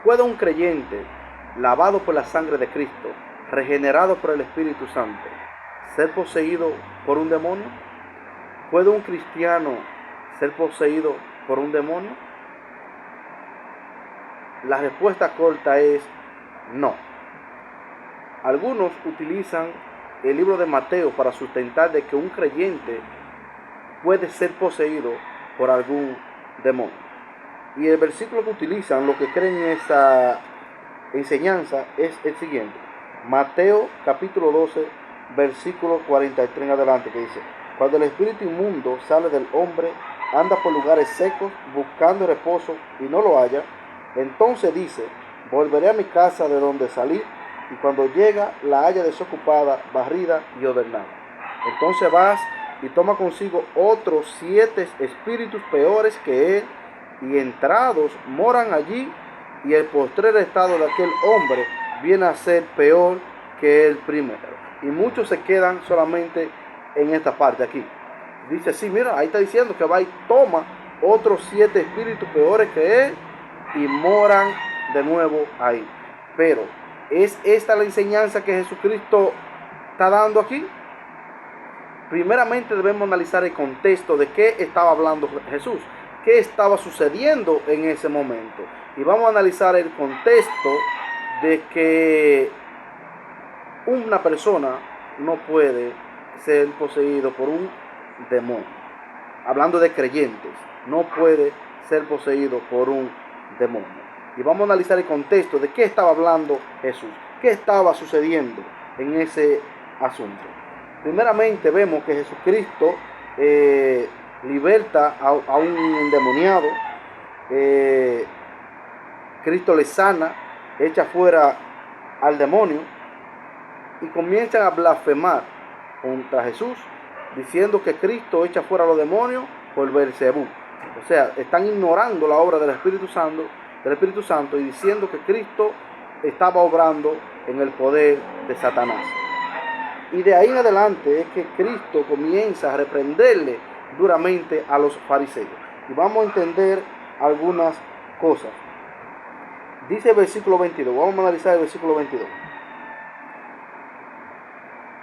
¿Puede un creyente, lavado por la sangre de Cristo, regenerado por el Espíritu Santo, ser poseído por un demonio? ¿Puede un cristiano ser poseído por un demonio? La respuesta corta es no. Algunos utilizan el libro de Mateo para sustentar de que un creyente puede ser poseído por algún demonio. Y el versículo que utilizan, lo que creen en esa enseñanza, es el siguiente. Mateo capítulo 12, versículo 43 en adelante, que dice: cuando el espíritu inmundo sale del hombre, anda por lugares secos buscando reposo y no lo halla. Entonces dice: volveré a mi casa de donde salí, y cuando llega la halla desocupada, barrida y ordenada. Entonces vas y toma consigo otros 7 espíritus peores que él, y entrados moran allí, y el postrer estado de aquel hombre viene a ser peor que el primero. Y muchos se quedan solamente en esta parte aquí. Dice, sí, mira, ahí está diciendo que va y toma otros 7 espíritus peores que él y moran de nuevo ahí. Pero, ¿es esta la enseñanza que Jesucristo está dando aquí? Primeramente debemos analizar el contexto de qué estaba hablando Jesús, qué estaba sucediendo en ese momento. Y vamos a analizar el contexto de que una persona no puede ser poseído por un demonio. Hablando de creyentes, no puede ser poseído por un demonio. Y vamos a analizar el contexto de qué estaba hablando Jesús, qué estaba sucediendo en ese asunto. Primeramente vemos que Jesucristo liberta a un endemoniado. Cristo le sana, echa fuera al demonio, y comienzan a blasfemar contra Jesús, diciendo que Cristo echa fuera a los demonios por Beelzebú. O sea, están ignorando la obra del Espíritu Santo y diciendo que Cristo estaba obrando en el poder de Satanás. Y de ahí en adelante es que Cristo comienza a reprenderle duramente a los fariseos. Y vamos a entender algunas cosas. Dice el versículo 22, vamos a analizar el versículo 22.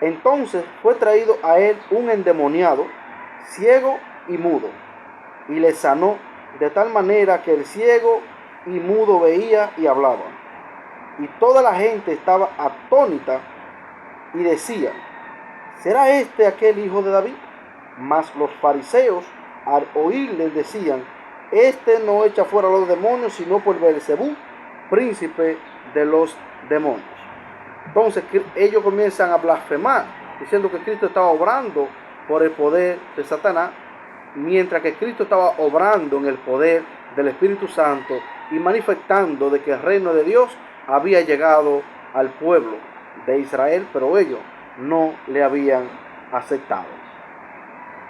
Entonces fue traído a él un endemoniado, ciego y mudo, y le sanó de tal manera que el ciego y mudo veía y hablaba. Y toda la gente estaba atónita y decía: ¿será este aquel hijo de David? Mas los fariseos al oírle decían: este no echa fuera a los demonios sino por Beelzebú, príncipe de los demonios. Entonces ellos comienzan a blasfemar, diciendo que Cristo estaba obrando por el poder de Satanás, mientras que Cristo estaba obrando en el poder del Espíritu Santo y manifestando de que el reino de Dios había llegado al pueblo de Israel, pero ellos no le habían aceptado.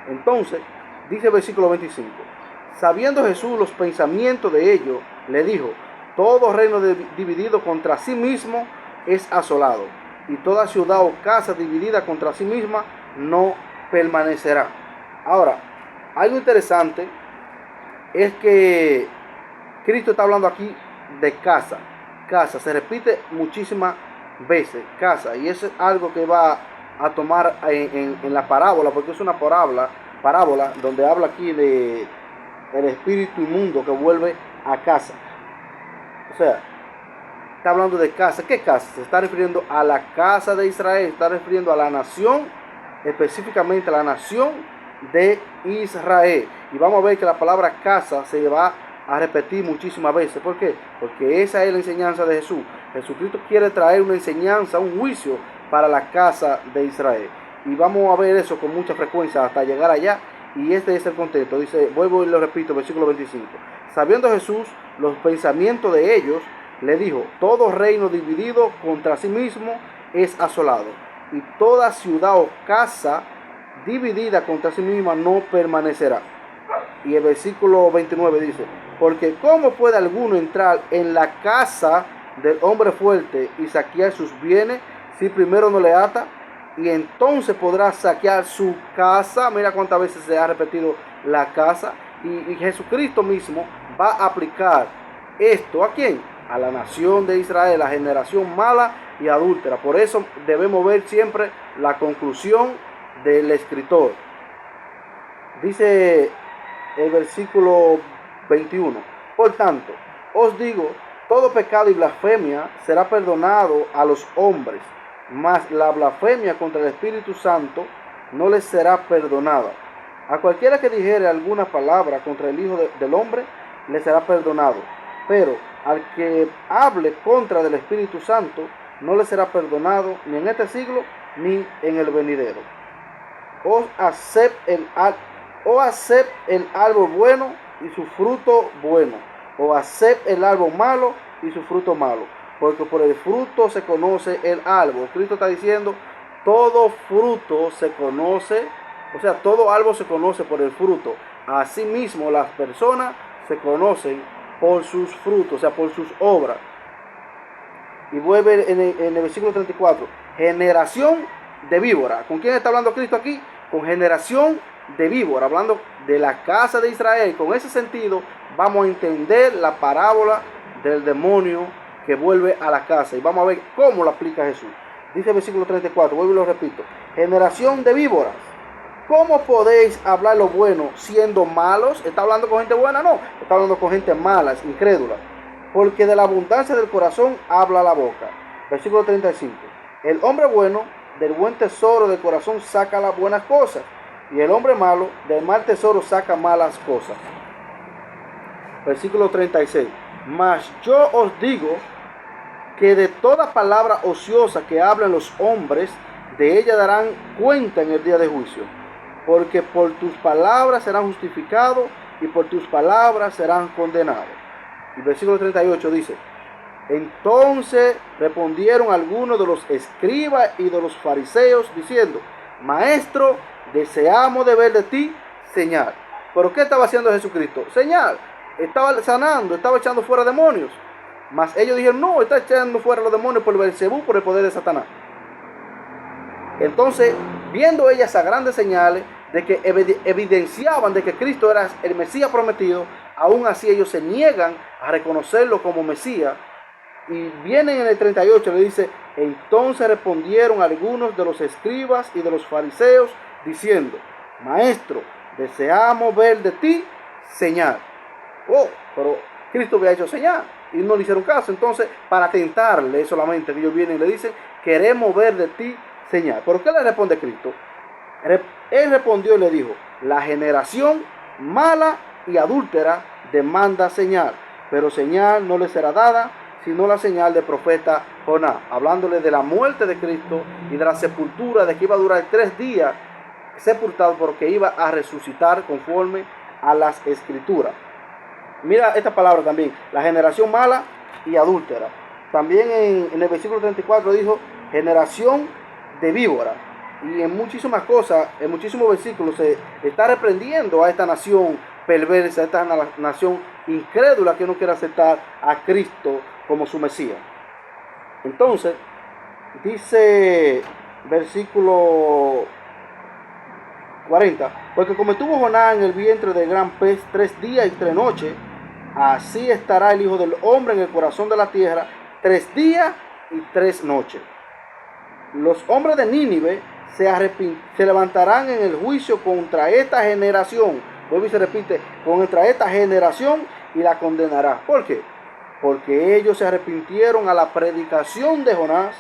Entonces, dice el versículo 25, sabiendo Jesús los pensamientos de ellos, le dijo: todo reino dividido contra sí mismo es asolado, y toda ciudad o casa dividida contra sí misma no permanecerá. Ahora, algo interesante es que Cristo está hablando aquí de casa. Casa, se repite muchísimas veces, casa, y eso es algo que va a tomar en la parábola, porque es una parábola donde habla aquí de el espíritu inmundo que vuelve a casa. O sea, está hablando de casa. ¿Qué casa? Se está refiriendo a la casa de Israel, está refiriendo a la nación, específicamente a la nación de Israel. Y vamos a ver que la palabra casa se va a repetir muchísimas veces. ¿Por qué? Porque esa es la enseñanza de Jesús. Jesucristo quiere traer una enseñanza, un juicio para la casa de Israel. Y vamos a ver eso con mucha frecuencia hasta llegar allá. Y este es el contexto. Dice, vuelvo y lo repito, versículo 25. Sabiendo Jesús los pensamientos de ellos, le dijo: todo reino dividido contra sí mismo es asolado, y toda ciudad o casa dividida contra sí misma no permanecerá. Y el versículo 29 dice: porque ¿cómo puede alguno entrar en la casa del hombre fuerte y saquear sus bienes si primero no le ata? Y entonces podrá saquear su casa. Mira cuántas veces se ha repetido la casa. Y Jesucristo mismo va a aplicar esto ¿a quién? a la nación de Israel, la generación mala y adúltera. Por eso debemos ver siempre la conclusión del escritor. Dice el versículo 21. Por tanto, os digo, todo pecado y blasfemia será perdonado a los hombres, mas la blasfemia contra el Espíritu Santo no les será perdonada. A cualquiera que dijere alguna palabra contra el Hijo del Hombre, le será perdonado. Pero al que hable contra del Espíritu Santo, no le será perdonado ni en este siglo, ni en el venidero. O acepte el árbol bueno y su fruto bueno, o acepte el árbol malo y su fruto malo, porque por el fruto se conoce el árbol. Cristo está diciendo, todo fruto se conoce, o sea, todo árbol se conoce por el fruto. Asimismo, las personas se conocen por sus frutos, o sea, por sus obras. Y vuelve en el versículo 34, generación de víbora. ¿Con quién está hablando Cristo aquí? Con generación de víbora, hablando de la casa de Israel. Con ese sentido vamos a entender la parábola del demonio que vuelve a la casa, y vamos a ver cómo lo aplica Jesús. Dice el versículo 34, vuelvo y lo repito, generación de víboras, ¿cómo podéis hablar lo bueno siendo malos? ¿Está hablando con gente buena? No, está hablando con gente mala, incrédula. Porque de la abundancia del corazón habla la boca. Versículo 35. El hombre bueno del buen tesoro del corazón saca las buenas cosas, y el hombre malo del mal tesoro saca malas cosas. Versículo 36. Mas yo os digo que de toda palabra ociosa que hablan los hombres, de ella darán cuenta en el día de juicio. Porque por tus palabras serán justificados y por tus palabras serán condenados. Y versículo 38 dice, entonces respondieron algunos de los escribas y de los fariseos diciendo, Maestro, deseamos de ver de ti señal. ¿Pero qué estaba haciendo Jesucristo? Señal. Estaba sanando, estaba echando fuera demonios. Mas ellos dijeron, no, está echando fuera los demonios por Beelzebú, por el poder de Satanás. Entonces, viendo ellas esas grandes señales de que evidenciaban de que Cristo era el Mesías prometido, aún así ellos se niegan a reconocerlo como Mesías. Y vienen en el 38, le dice, entonces respondieron algunos de los escribas y de los fariseos diciendo, Maestro, deseamos ver de ti señal. Oh, pero Cristo había hecho señal y no le hicieron caso. Entonces, para tentarle solamente, ellos vienen y le dicen, queremos ver de ti señal. ¿Pero qué le responde Cristo? Él respondió y le dijo, la generación mala y adúltera demanda señal, pero señal no le será dada, sino la señal del profeta Jonás, hablándole de la muerte de Cristo y de la sepultura, de que iba a durar 3 días sepultado, porque iba a resucitar conforme a las escrituras. Mira esta palabra también, la generación mala y adúltera. También en el versículo 34 dijo, generación de víbora. Y en muchísimas cosas, en muchísimos versículos se está reprendiendo a esta nación perversa, a esta nación incrédula que no quiere aceptar a Cristo como su Mesías. Entonces, dice versículo 40, porque como estuvo Jonás en el vientre del gran pez 3 días y 3 noches, así estará el Hijo del Hombre en el corazón de la tierra 3 días y 3 noches. Los hombres de Nínive se levantarán en el juicio contra esta generación. Vuelve y se repite, contra esta generación, y la condenará. ¿Por qué? Porque ellos se arrepintieron a la predicación de Jonás,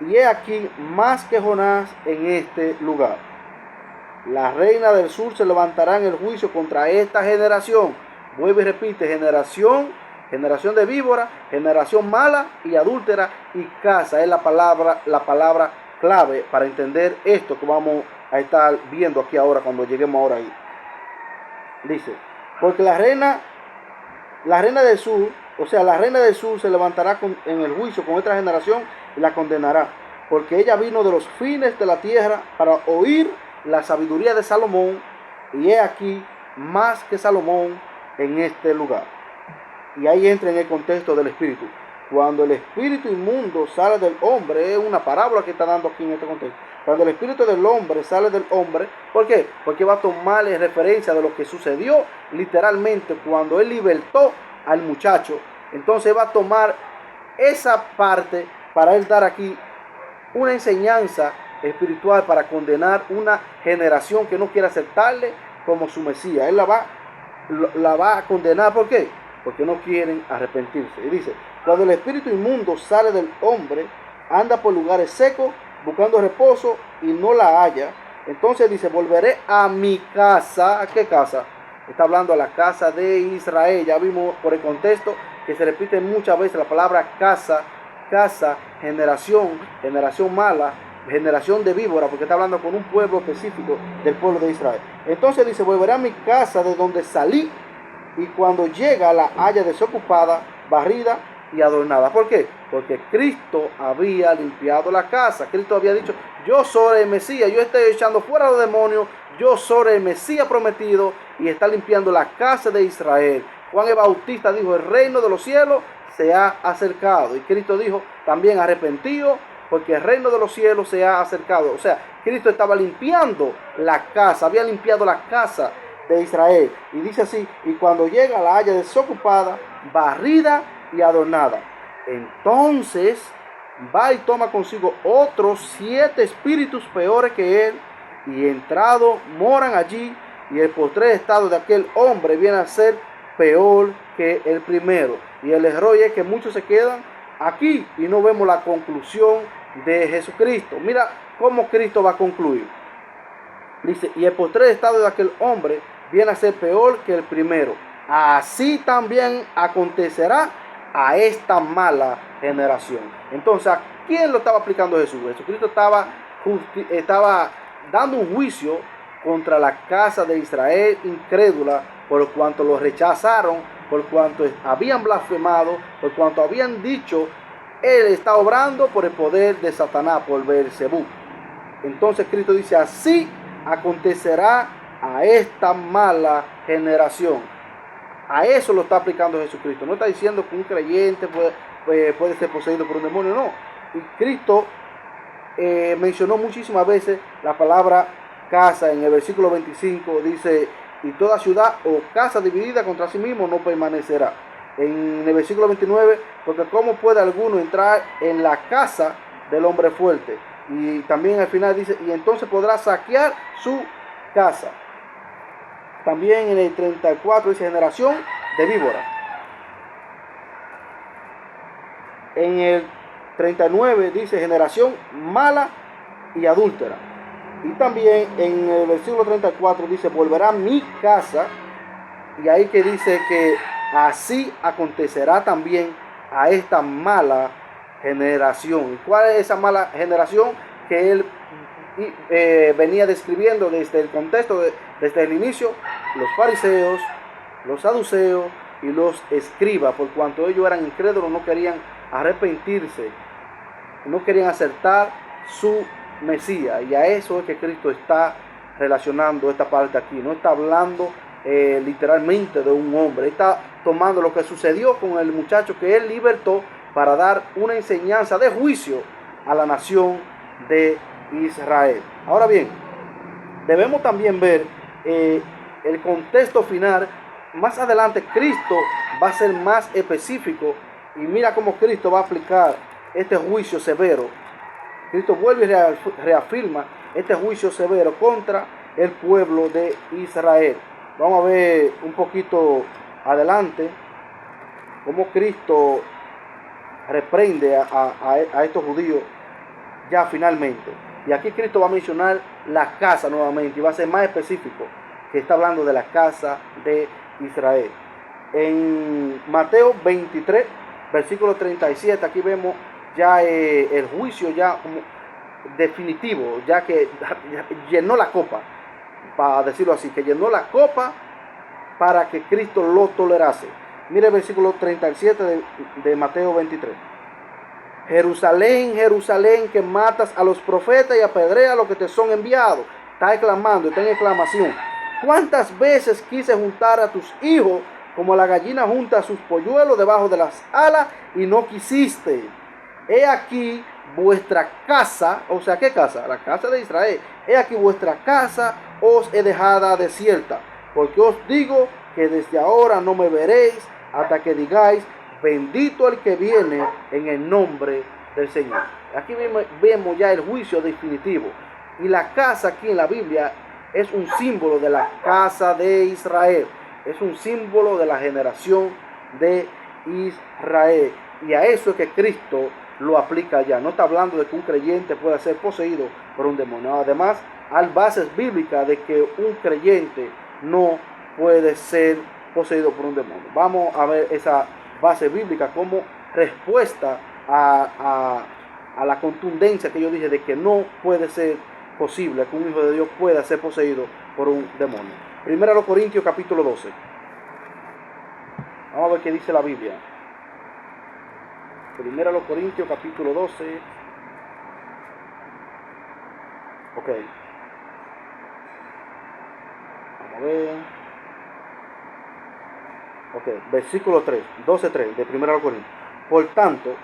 y he aquí más que Jonás en este lugar. La reina del sur se levantará en el juicio contra esta generación. Vuelve y repite, generación de víbora, generación mala y adúltera y casa. Es la palabra clave para entender esto que vamos a estar viendo aquí ahora cuando lleguemos ahora ahí. Dice, porque la reina del sur, o sea, la reina del sur se levantará en el juicio con esta generación y la condenará, porque ella vino de los fines de la tierra para oír la sabiduría de Salomón, y he aquí más que Salomón en este lugar. Y ahí entra en el contexto del espíritu. Cuando el espíritu inmundo sale del hombre, es una parábola que está dando aquí en este contexto. Cuando el espíritu del hombre sale del hombre, ¿por qué? Porque va a tomarle referencia de lo que sucedió literalmente cuando él libertó al muchacho Entonces va a tomar esa parte para él dar aquí una enseñanza espiritual para condenar una generación que no quiere aceptarle como su Mesías. Él la va a condenar. ¿Por qué? Porque no quieren arrepentirse. Y dice, cuando el espíritu inmundo sale del hombre, anda por lugares secos buscando reposo y no la halla. Entonces dice, volveré a mi casa. ¿A qué casa? Está hablando a la casa de Israel. Ya vimos por el contexto que se repite muchas veces la palabra casa, generación mala, generación de víbora, porque está hablando con un pueblo específico del pueblo de Israel. Entonces dice, volveré a mi casa de donde salí, y cuando llega la haya desocupada, barrida y adornada. ¿Por qué? Porque Cristo había limpiado la casa. Cristo había dicho, yo soy el Mesías, yo estoy echando fuera a los demonios, yo soy el Mesías prometido, y está limpiando la casa de Israel. Juan el Bautista dijo, el reino de los cielos se ha acercado. Y Cristo dijo también, arrepentido, porque el reino de los cielos se ha acercado. O sea, Cristo estaba limpiando la casa, había limpiado la casa de Israel. Y dice así, y cuando llega la haya desocupada, barrida y adornada, entonces va y toma consigo otros 7 espíritus peores que él, y entrado moran allí, y el postrer estado de aquel hombre viene a ser peor que el primero. Y el error es que muchos se quedan aquí y no vemos la conclusión de Jesucristo. Mira cómo Cristo va a concluir. Dice, y el postrer estado de aquel hombre viene a ser peor que el primero. Así también acontecerá a esta mala generación. Entonces, ¿a quién lo estaba aplicando Jesús? Jesucristo estaba dando un juicio contra la casa de Israel incrédula, por cuanto lo rechazaron, por cuanto habían blasfemado, por cuanto habían dicho, él está obrando por el poder de Satanás, por Beelzebú. Entonces Cristo dice, así acontecerá a esta mala generación. A eso lo está aplicando Jesucristo. No está diciendo que un creyente puede ser poseído por un demonio, no. Y Cristo mencionó muchísimas veces la palabra casa. En el versículo 25 dice, y toda ciudad o casa dividida contra sí mismo no permanecerá. En el versículo 29, porque cómo puede alguno entrar en la casa del hombre fuerte. Y también al final dice, y entonces podrá saquear su casa. También en el 34 dice, generación de víbora. En el 39 dice, generación mala y adúltera. Y también en el versículo 34 dice, volverá a mi casa. Y ahí que dice que así acontecerá también a esta mala generación. ¿Y cuál es esa mala generación que él venía describiendo desde el contexto, desde el inicio? Los fariseos, los saduceos y los escribas, por cuanto ellos eran incrédulos, no querían arrepentirse, no querían aceptar su Mesías. Y a eso es que Cristo está relacionando esta parte aquí. No está hablando literalmente de un hombre. Está tomando lo que sucedió con el muchacho que él libertó para dar una enseñanza de juicio a la nación de Israel. Ahora bien, debemos también ver el contexto final. Más adelante Cristo va a ser más específico, y mira cómo Cristo va a aplicar este juicio severo. Cristo vuelve y reafirma este juicio severo contra el pueblo de Israel. Vamos a ver un poquito adelante cómo Cristo reprende a estos judíos ya finalmente. Y aquí Cristo va a mencionar la casa nuevamente y va a ser más específico, que está hablando de la casa de Israel. En Mateo 23, versículo 37, aquí vemos ya el juicio ya como definitivo, ya que llenó la copa, para decirlo así, que llenó la copa para que Cristo lo tolerase. Mire el versículo 37 de Mateo 23. Jerusalén, Jerusalén, que matas a los profetas y apedreas a los que te son enviados. Está exclamando, está en exclamación. ¿Cuántas veces quise juntar a tus hijos como la gallina junta a sus polluelos debajo de las alas y no quisiste? He aquí vuestra casa, o sea, ¿qué casa? La casa de Israel. He aquí vuestra casa os he dejada desierta, porque os digo que desde ahora no me veréis hasta que digáis, bendito el que viene en el nombre del Señor. Aquí vemos ya el juicio definitivo. Y la casa aquí en la Biblia es un símbolo de la casa de Israel. Es un símbolo de la generación de Israel. Y a eso es que Cristo lo aplica ya. No está hablando de que un creyente pueda ser poseído por un demonio. Además, hay bases bíblicas de que un creyente no puede ser poseído por un demonio. Vamos a ver esa base bíblica como respuesta a la contundencia que yo dije de que no puede ser posible que un hijo de Dios pueda ser poseído por un demonio. Primero a los Corintios capítulo 12. Vamos a ver qué dice la Biblia. Primero a los Corintios capítulo 12. Ok. Vamos a ver. Ok, versículo 3, 12:3 de primero a los Corintios. Por tanto,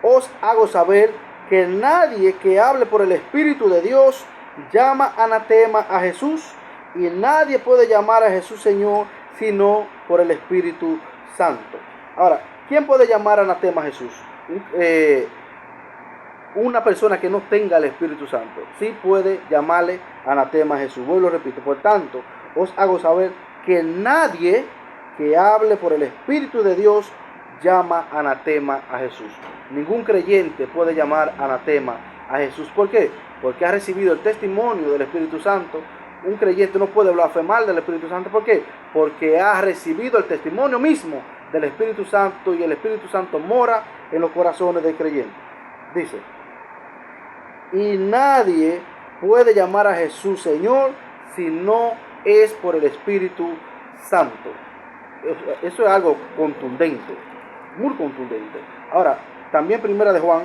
os hago saber que nadie que hable por el Espíritu de Dios llama anatema a Jesús, y nadie puede llamar a Jesús Señor sino por el Espíritu Santo. Ahora, ¿quién puede llamar anatema a Jesús? Una persona que no tenga el Espíritu Santo sí puede llamarle anatema a Jesús. Vuelvo, repito, por tanto, os hago saber que nadie que hable por el Espíritu de Dios llama anatema a Jesús. Ningún creyente puede llamar anatema a Jesús. ¿Por qué? Porque ha recibido el testimonio del Espíritu Santo. Un creyente no puede blasfemar del Espíritu Santo. ¿Por qué? Porque ha recibido el testimonio mismo del Espíritu Santo, y el Espíritu Santo mora en los corazones del creyente. Dice, y nadie puede llamar a Jesús Señor si no es por el Espíritu Santo. Eso es algo contundente, muy contundente. Ahora, también Primera de Juan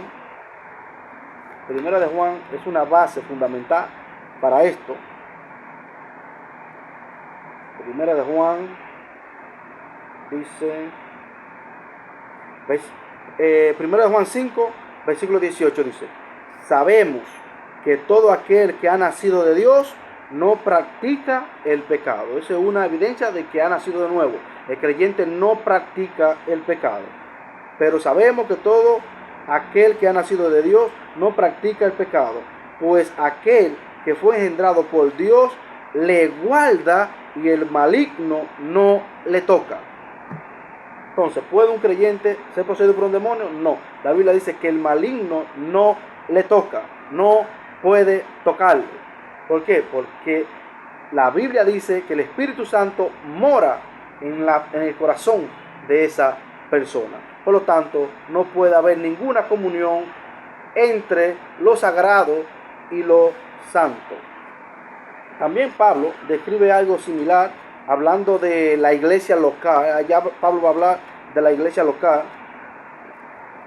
es una base fundamental para esto. Primera de Juan dice, Primera de Juan 5, versículo 18 dice, sabemos que todo aquel que ha nacido de Dios no practica el pecado. Esa es una evidencia de que ha nacido de nuevo. El creyente no practica el pecado. Pero sabemos que todo aquel que ha nacido de Dios no practica el pecado, pues aquel que fue engendrado por Dios le guarda y el maligno no le toca. Entonces, ¿puede un creyente ser poseído por un demonio? No. La Biblia dice que el maligno no le toca, no puede tocarle. ¿Por qué? Porque la Biblia dice que el Espíritu Santo mora en el corazón de esa persona. Por lo tanto, no puede haber ninguna comunión entre lo sagrado y lo santo. También Pablo describe algo similar hablando de la iglesia local. Allá Pablo va a hablar de la iglesia local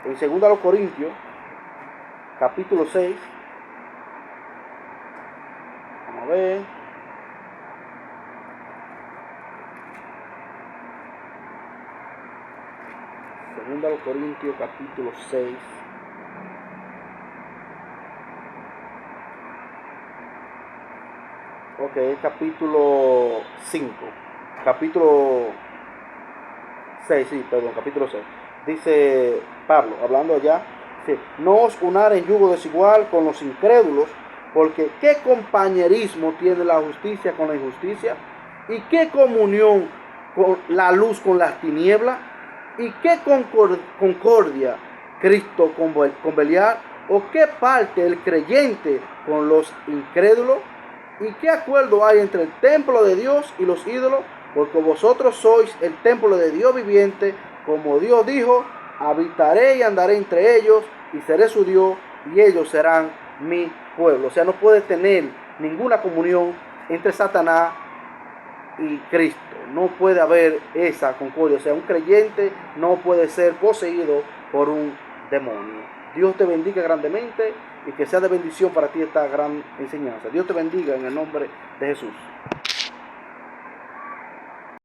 en 2 Corintios capítulo 6. Vamos a ver. Segunda a los Corintios capítulo 6. Ok, es capítulo 5. Capítulo 6, sí, perdón, capítulo 6. Dice Pablo, hablando allá, dice, no os unar en yugo desigual con los incrédulos, porque ¿qué compañerismo tiene la justicia con la injusticia? ¿Y qué comunión con la luz con las tinieblas? ¿Y qué concordia Cristo con Belial? ¿O qué parte el creyente con los incrédulos? ¿Y qué acuerdo hay entre el templo de Dios y los ídolos? Porque vosotros sois el templo de Dios viviente, como Dios dijo, habitaré y andaré entre ellos, y seré su Dios, y ellos serán mi pueblo. O sea, no puede tener ninguna comunión entre Satanás y Cristo. No puede haber esa concordia. O sea, un creyente no puede ser poseído por un demonio. Dios te bendiga grandemente y que sea de bendición para ti esta gran enseñanza. Dios te bendiga en el nombre de Jesús.